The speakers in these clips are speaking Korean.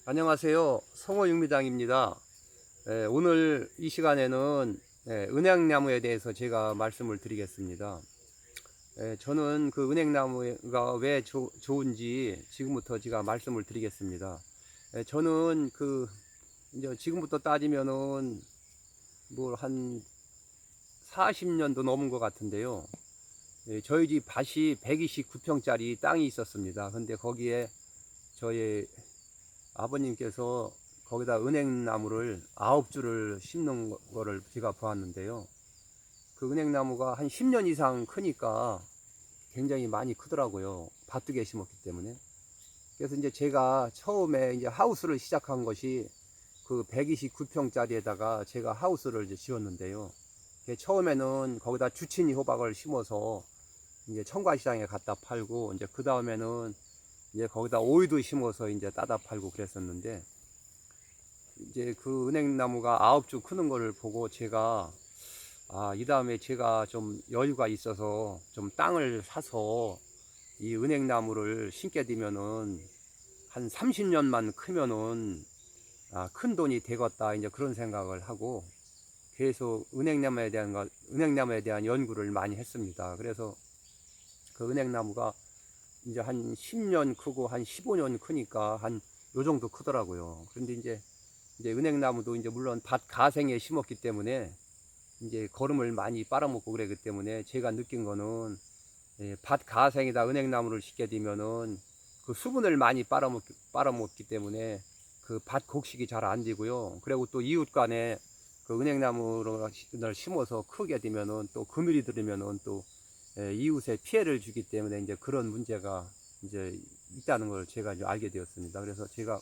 안녕하세요. 성호육미장입니다. 오늘 이 시간에는 은행나무에 대해서 제가 말씀을 드리겠습니다. 저는 그 은행나무가 왜 좋은지 지금부터 제가 말씀을 드리겠습니다. 저는 이제 지금부터 따지면은 뭐 한 40년도 넘은 것 같은데요. 저희 집 밭이 129평짜리 땅이 있었습니다. 근데 거기에 저희 아버님께서 거기다 은행나무를 9주를 심는 거를 제가 보았는데요. 그 은행나무가 한 10년 이상 크니까 굉장히 많이 크더라고요. 밭두개 심었기 때문에. 그래서 이제 제가 처음에 이제 하우스를 시작한 것이 그 129평짜리에다가 제가 하우스를 이제 지었는데요. 처음에는 거기다 주치니 호박을 심어서 이제 청과시장에 갖다 팔고, 이제 그 다음에는 이제 거기다 오이도 심어서 이제 따다 팔고 그랬었는데, 이제 그 은행나무가 9주 크는 거를 보고 제가 이 다음에 제가 좀 여유가 있어서 좀 땅을 사서 이 은행나무를 심게 되면은 한 30년만 크면은 큰 돈이 되겠다, 이제 그런 생각을 하고 계속 은행나무에 대한 연구를 많이 했습니다. 그래서 그 은행나무가 이제 한 10년 크고 한 15년 크니까 한 요 정도 크더라고요. 그런데 이제 은행나무도 이제 물론 밭 가생에 심었기 때문에 이제 거름을 많이 빨아먹고 그러기 때문에 제가 느낀 거는, 밭 가생에다 은행나무를 심게 되면은 그 수분을 많이 빨아먹기 때문에 그 밭 곡식이 잘 안 되고요. 그리고 또 이웃 간에 그 은행나무를 심어서 크게 되면은 또 그늘이 들으면은 또 이웃에 피해를 주기 때문에 이제 그런 문제가 이제 있다는 걸 제가 이제 알게 되었습니다. 그래서 제가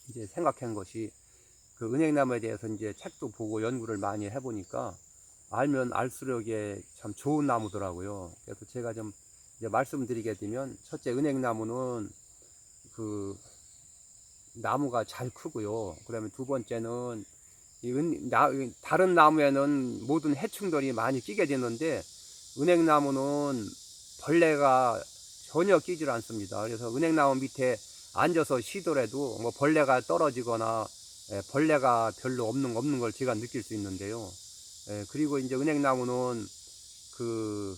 이제 생각한 것이, 그 은행나무에 대해서 이제 책도 보고 연구를 많이 해보니까 알면 알수록에 참 좋은 나무더라고요. 그래서 제가 좀 이제 말씀드리게 되면, 첫째, 은행나무는 그 나무가 잘 크고요. 그다음에 두 번째는 다른 나무에는 모든 해충들이 많이 끼게 되는데 은행나무는 벌레가 전혀 끼질 않습니다. 그래서 은행나무 밑에 앉아서 쉬더라도 뭐 벌레가 떨어지거나 벌레가 별로 없는 걸 제가 느낄 수 있는데요. 그리고 이제 은행나무는 그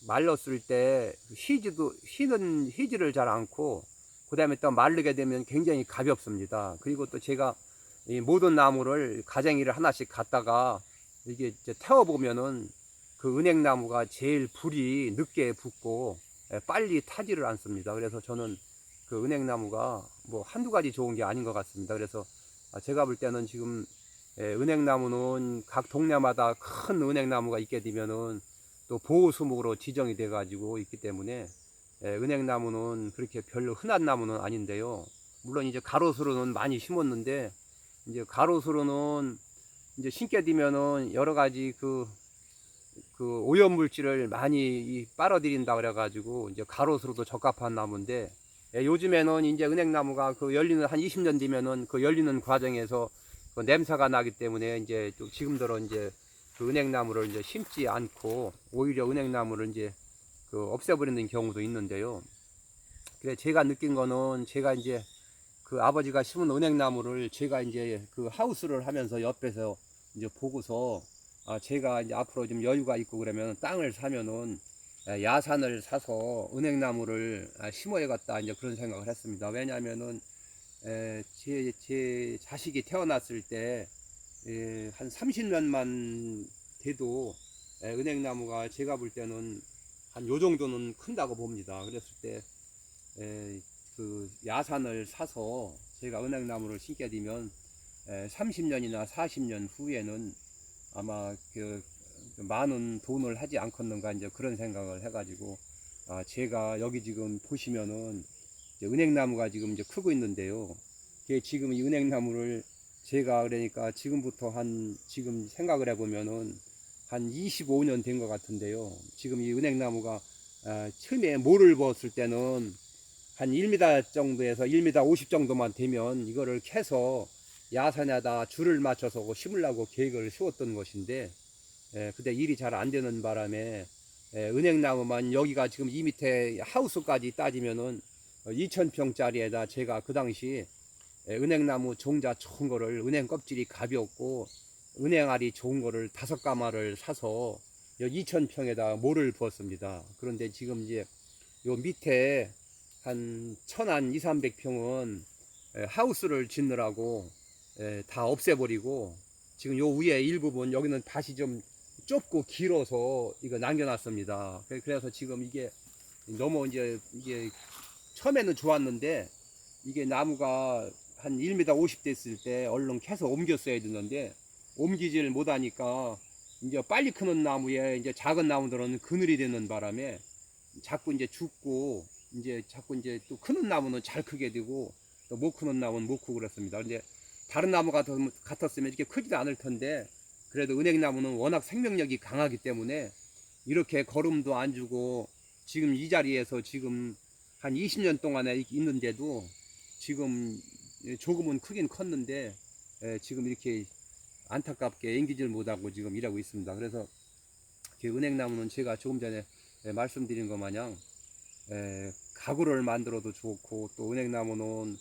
말랐을 때 휘지를 잘 않고, 그 다음에 또 마르게 되면 굉장히 가볍습니다. 그리고 또 제가 이 모든 나무를 가쟁이를 하나씩 갖다가 이게 이제 태워보면은 그 은행나무가 제일 불이 늦게 붙고 빨리 타지를 않습니다. 그래서 저는 그 은행나무가 뭐 한두 가지 좋은 게 아닌 것 같습니다. 그래서 제가 볼 때는 지금 은행나무는 각 동네마다 큰 은행나무가 있게 되면은 또 보호수목으로 지정이 돼 가지고 있기 때문에 은행나무는 그렇게 별로 흔한 나무는 아닌데요. 물론 이제 가로수로는 많이 심었는데, 이제 가로수로는 이제 심게 되면은 여러 가지 그 오염물질을 많이 빨아들인다 그래가지고 이제 가로수로도 적합한 나무인데, 요즘에는 이제 은행나무가 그 열리는 한 20년 뒤면은 그 열리는 과정에서 그 냄새가 나기 때문에 이제 좀 지금대로 이제 그 은행나무를 이제 심지 않고 오히려 은행나무를 이제 그 없애버리는 경우도 있는데요. 그래 제가 느낀 거는, 제가 이제 그 아버지가 심은 은행나무를 제가 이제 그 하우스를 하면서 옆에서 이제 보고서 제가 이제 앞으로 좀 여유가 있고 그러면 땅을 사면은 야산을 사서 은행나무를 심어야겠다, 이제 그런 생각을 했습니다. 왜냐하면은 제 자식이 태어났을 때 한 30년만 돼도 은행나무가 제가 볼 때는 한 요 정도는 큰다고 봅니다. 그랬을 때 그 야산을 사서 제가 은행나무를 심게 되면 30년이나 40년 후에는 아마 그 많은 돈을 하지 않겠는가, 이제 그런 생각을 해가지고 제가 여기 지금 보시면은 이제 은행나무가 지금 이제 크고 있는데요. 지금 이 은행나무를 제가 그러니까 지금부터 지금 생각을 해보면은 한 25년 된 것 같은데요. 지금 이 은행나무가 처음에 모를 부었을 때는 한 1m 정도에서 1m 50 정도만 되면 이거를 캐서 야산에다 줄을 맞춰서 심으려고 계획을 세웠던 것인데, 근데 일이 잘 안 되는 바람에 은행나무만 여기가 지금 이 밑에 하우스까지 따지면은 2000평짜리에다 제가 그 당시 은행나무 종자 좋은 거를 은행 껍질이 가볍고 은행알이 좋은 거를 5가마를 사서 2,000평에다 모를 부었습니다. 그런데 지금 이제 요 밑에 한 1,000한 2, 300평은 하우스를 짓느라고 다 없애버리고 지금 요 위에 일부분 여기는 밭이 좀 좁고 길어서 이거 남겨놨습니다. 그래서 지금 이게 너무 이게 처음에는 좋았는데 이게 나무가 한 1m 50 됐을 때 얼른 캐서 옮겼어야 되는데 옮기질 못하니까 이제 빨리 크는 나무에 이제 작은 나무들은 그늘이 되는 바람에 자꾸 이제 죽고 이제 자꾸 이제 또 크는 나무는 잘 크게 되고 또 못 크는 나무는 못 크고 그렇습니다. 이제 다른 나무 같았으면 이렇게 크지도 않을 텐데 그래도 은행나무는 워낙 생명력이 강하기 때문에 이렇게 거름도 안 주고 지금 이 자리에서 지금 한 20년 동안에 있는데도 지금 조금은 크긴 컸는데 지금 이렇게 안타깝게 앵기질 못하고 지금 일하고 있습니다. 그래서 은행나무는 제가 조금 전에 말씀드린 것 마냥 가구를 만들어도 좋고 또 은행나무는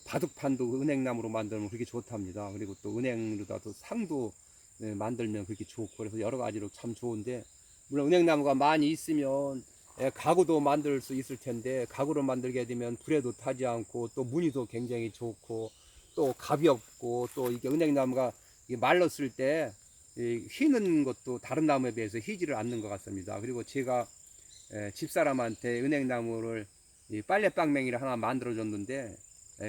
바둑판도 은행나무로 만들면 그렇게 좋답니다. 그리고 또 은행으로다도 상도 만들면 그렇게 좋고 그래서 여러 가지로 참 좋은데 물론 은행나무가 많이 있으면 가구도 만들 수 있을 텐데 가구를 만들게 되면 불에도 타지 않고 또 무늬도 굉장히 좋고 또 가볍고 또 이게 은행나무가 말랐을 때 휘는 것도 다른 나무에 비해서 휘지를 않는 것 같습니다. 그리고 제가 집사람한테 은행나무를 빨래방맹이를 하나 만들어 줬는데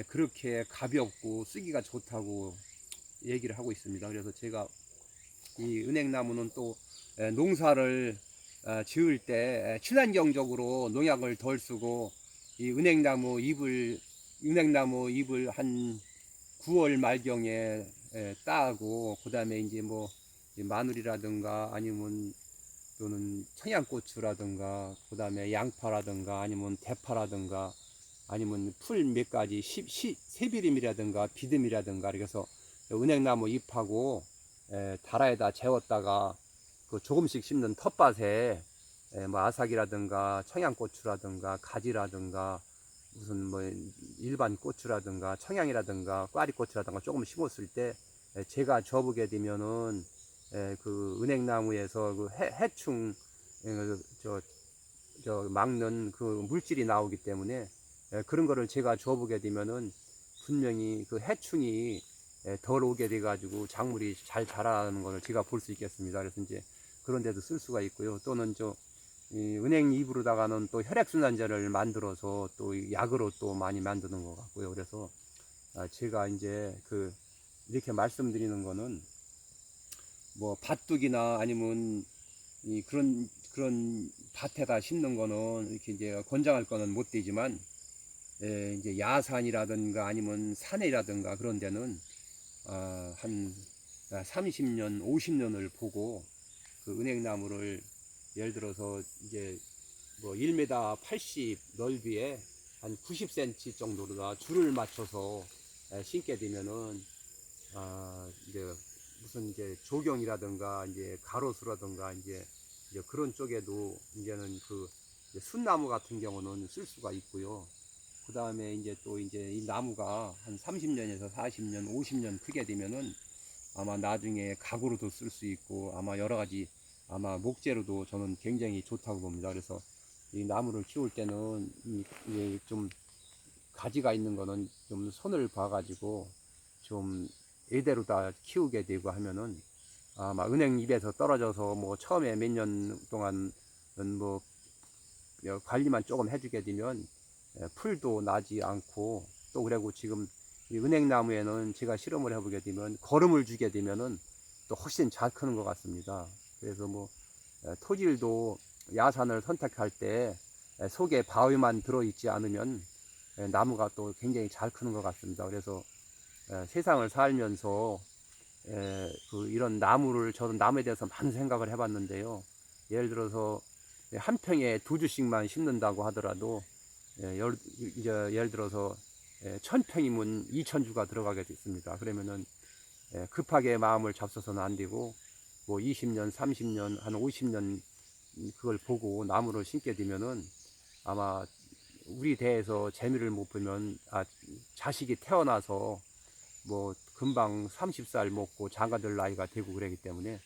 그렇게 가볍고 쓰기가 좋다고 얘기를 하고 있습니다. 그래서 제가 이 은행나무는 또 농사를 지을 때 친환경적으로 농약을 덜 쓰고 이 은행나무 잎을 한 9월 말경에 따고 그 다음에 이제 뭐 마늘이라든가 아니면 또는 청양고추라든가 그 다음에 양파라든가 아니면 대파라든가 아니면 풀 몇 가지 새비름이라든가 비듬이라든가 그래서 은행나무 잎하고 다라에다 재웠다가 그 조금씩 심는 텃밭에 뭐 아삭이라든가 청양고추라든가 가지라든가 무슨 뭐 일반 고추라든가 청양이라든가 꽈리고추라든가 조금 심었을 때 제가 줘보게 되면은 그 은행나무에서 그 해충 막는 그 물질이 나오기 때문에 그런 거를 제가 줘보게 되면은 분명히 그 해충이 덜 오게 돼 가지고 작물이 잘 자라는 것을 제가 볼 수 있겠습니다. 그래서 이제 그런 데도 쓸 수가 있고요. 또는 이 은행 잎으로다가는 또 혈액순환제를 만들어서 또 약으로 또 많이 만드는 것 같고요. 그래서 제가 이제 이렇게 말씀드리는 거는 뭐 밭둑이나 아니면 그런 밭에다 심는 거는 이렇게 이제 권장할 거는 못 되지만 이제 야산이라든가 아니면 산이라든가 그런 데는 한 30년, 50년을 보고 그 은행나무를 예를 들어서 이제 뭐 1m 80 넓이에 한 90cm 정도로다 줄을 맞춰서 심게 되면은 이제 무슨 이제 조경이라든가 이제 가로수라든가 이제 그런 쪽에도 이제는 이제 순나무 같은 경우는 쓸 수가 있고요. 그 다음에 이제 또 이제 이 나무가 한 30년에서 40년, 50년 크게 되면은 아마 나중에 가구로도 쓸 수 있고 아마 여러 가지 아마 목재로도 저는 굉장히 좋다고 봅니다. 그래서 이 나무를 키울 때는 이게 좀 가지가 있는 거는 좀 손을 봐가지고 좀 이대로 다 키우게 되고 하면은 아마 은행 잎에서 떨어져서 뭐 처음에 몇 년 동안은 뭐 관리만 조금 해주게 되면 풀도 나지 않고 또 그리고 지금 이 은행나무에는 제가 실험을 해보게 되면 거름을 주게 되면은 또 훨씬 잘 크는 것 같습니다. 그래서 뭐 토질도 야산을 선택할 때 속에 바위만 들어있지 않으면 나무가 또 굉장히 잘 크는 것 같습니다. 그래서 세상을 살면서 이런 저는 나무에 대해서 많은 생각을 해봤는데요. 예를 들어서 한 평에 2주씩만 심는다고 하더라도 예를 들어서 1000평이면 2000주가 들어가게 됐습니다. 그러면은 급하게 마음을 잡숴서는 안 되고 뭐 20년, 30년, 한 50년 그걸 보고 나무를 심게 되면은 아마 우리 대에서 재미를 못 보면 자식이 태어나서 뭐 금방 30살 먹고 장가들 나이가 되고 그러기 때문에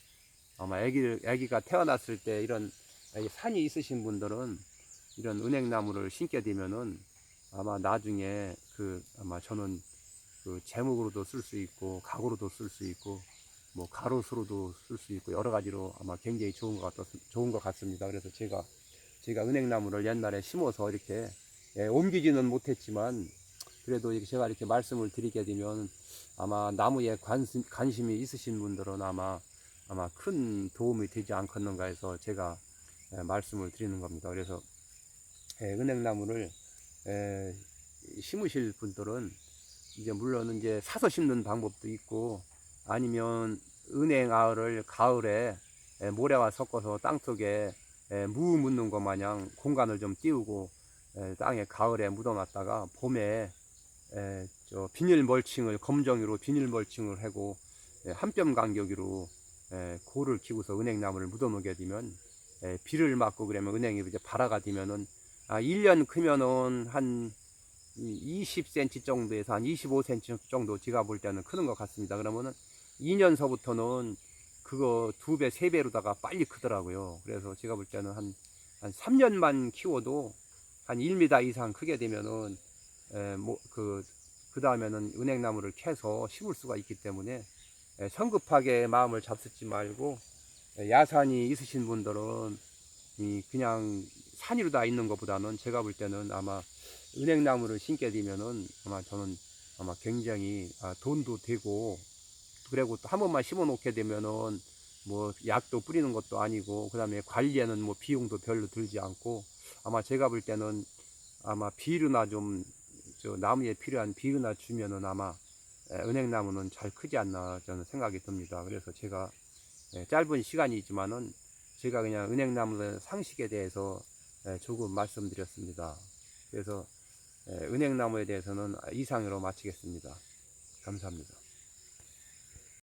아마 아기가 태어났을 때 이런 산이 있으신 분들은 이런 은행나무를 심게 되면은 아마 나중에 아마 저는 제목으로도 쓸 수 있고 가구로도 쓸 수 있고 뭐 가로수로도 쓸 수 있고 여러 가지로 아마 굉장히 좋은 것 같습니다. 그래서 제가 은행나무를 옛날에 심어서 이렇게 옮기지는 못했지만 그래도 제가 이렇게 말씀을 드리게 되면 아마 나무에 관심이 있으신 분들은 아마 큰 도움이 되지 않겠는가 해서 제가 말씀을 드리는 겁니다. 그래서 은행나무를 심으실 분들은 이제 물론 이제 사서 심는 방법도 있고 아니면 은행알을 가을에 모래와 섞어서 땅속에 무 묻는 것 마냥 공간을 좀 띄우고 땅에 가을에 묻어놨다가 봄에 비닐 멀칭을 검정이로 비닐 멀칭을 하고 한 뼘 간격으로 고를 키고서 은행나무를 묻어놓게 되면 비를 맞고 그러면 은행이 이제 발화가 되면은 1년 크면은 한 20cm 정도에서 한 25cm 정도 제가 볼 때는 크는 것 같습니다. 그러면은 2년서부터는 그거 2배, 3배로다가 빨리 크더라고요. 그래서 제가 볼 때는 한 3년만 키워도 한 1m 이상 크게 되면은 그 다음에는 은행나무를 캐서 심을 수가 있기 때문에 성급하게 마음을 잡수지 말고 야산이 있으신 분들은 그냥 산 위로 다 있는 것보다는 제가 볼 때는 아마 은행나무를 심게 되면은 아마 저는 아마 굉장히 돈도 되고 그리고 또 한 번만 심어 놓게 되면은 뭐 약도 뿌리는 것도 아니고 그 다음에 관리에는 뭐 비용도 별로 들지 않고 아마 제가 볼 때는 아마 비료나 좀 나무에 필요한 비료나 주면은 아마 은행나무는 잘 크지 않나 저는 생각이 듭니다. 그래서 제가 짧은 시간이지만은 제가 그냥 은행나무 상식에 대해서 조금 말씀드렸습니다. 그래서 은행나무에 대해서는 이상으로 마치겠습니다. 감사합니다.